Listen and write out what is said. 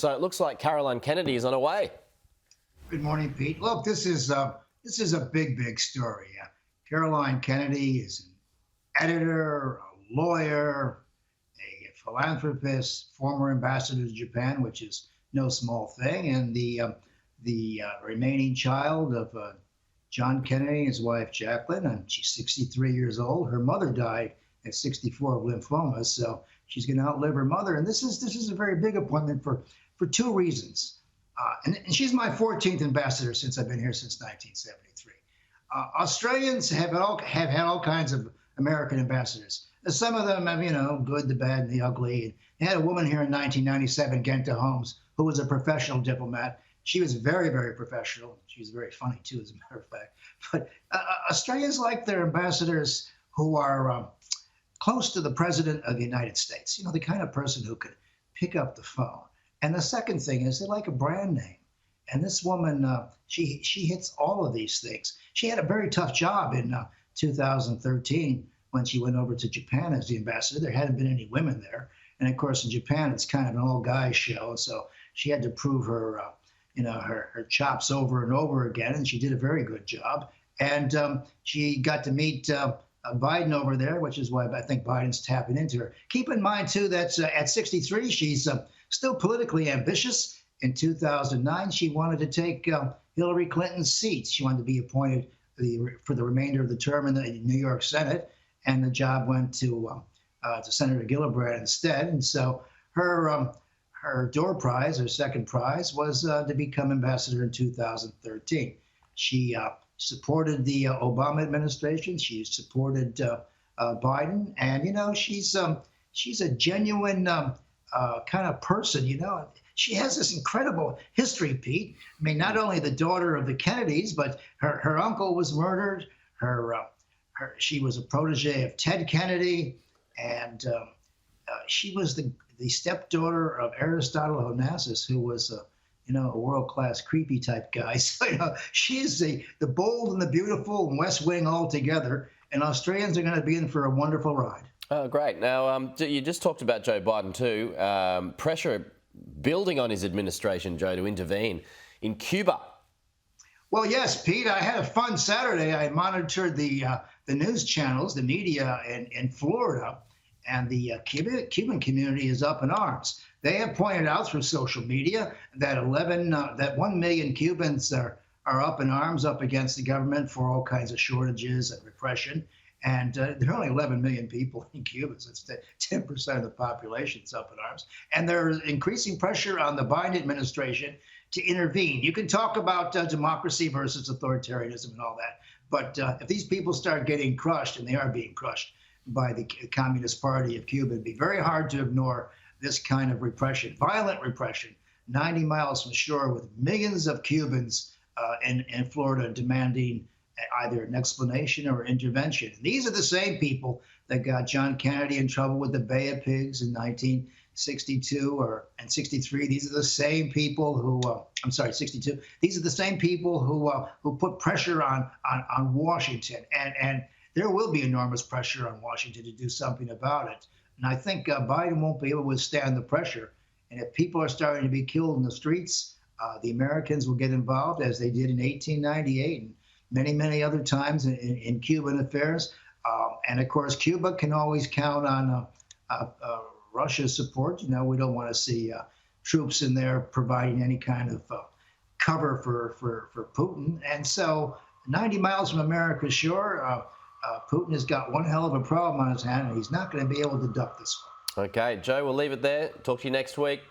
So it looks like Caroline Kennedy is on her way. Good morning, Pete. Look, this is a big story. Caroline Kennedy is an editor, a lawyer, a philanthropist, former ambassador to Japan, which is no small thing, and the remaining child of John Kennedy and his wife Jacqueline, and she's 63 years old. Her mother died at 64 of lymphoma, so she's going to outlive her mother. And this is a very big appointment for two reasons. And she's my 14th ambassador since I've been here since 1973. Australians have had all kinds of American ambassadors. Some of them have, good, the bad, and the ugly. They had a woman here in 1997, Genta Holmes, who was a professional diplomat. She was very, very professional. She was very funny, too, as a matter of fact. But Australians like their ambassadors who are close to the President of the United States, the kind of person who could pick up the phone. And the second thing is they like a brand name. And this woman, she hits all of these things. She had a very tough job in 2013 when she went over to Japan as the ambassador. There hadn't been any women there. And of course, in Japan, it's kind of an all-guys show. So she had to prove her, her chops over and over again. And she did a very good job. And she got to meet Biden over there, which is why I think Biden's tapping into her. Keep in mind, too, that at 63, she's still politically ambitious. In 2009, she wanted to take Hillary Clinton's seat. She wanted to be appointed for the remainder of the term in the New York Senate, and the job went to Senator Gillibrand instead. And so her door prize, her second prize, was to become ambassador in 2013. She supported the Obama administration. She supported Biden, and she's a genuine kind of person. She has this incredible history, Pete. I mean, not only the daughter of the Kennedys, but her uncle was murdered. She was a protege of Ted Kennedy, and she was the stepdaughter of Aristotle Onassis, who was a world-class creepy type guy. So she's the bold and the beautiful and West Wing all together, and Australians are going to be in for a wonderful ride. Oh, great. Now, you just talked about Joe Biden too. Pressure building on his administration, Joe, to intervene in Cuba. Well, yes, Pete. I had a fun Saturday. I monitored the news channels, the media in Florida, and the Cuban community is up in arms. They have pointed out through social media that 1 million Cubans are up in arms up against the government for all kinds of shortages and repression. And there are only 11 million people in Cuba, so it's 10% of the population is up in arms. And there's increasing pressure on the Biden administration to intervene. You can talk about democracy versus authoritarianism and all that, but if these people start getting crushed, and they are being crushed by the Communist Party of Cuba, it'd be very hard to ignore this kind of repression, violent repression, 90 miles from shore with millions of Cubans in Florida demanding either an explanation or intervention. And these are the same people that got John Kennedy in trouble with the Bay of Pigs in 1962 and 63. These are the same people who, 62. These are the same people who put pressure on Washington. And there will be enormous pressure on Washington to do something about it. And I think Biden won't be able to withstand the pressure. And if people are starting to be killed in the streets, the Americans will get involved, as they did in 1898 and many other times in Cuban affairs. And of course, Cuba can always count on Russia's support. We don't want to see troops in there providing any kind of cover for Putin. And so 90 miles from America's shore, Putin has got one hell of a problem on his hand, and he's not going to be able to duck this one. Okay, Joe, we'll leave it there. Talk to you next week.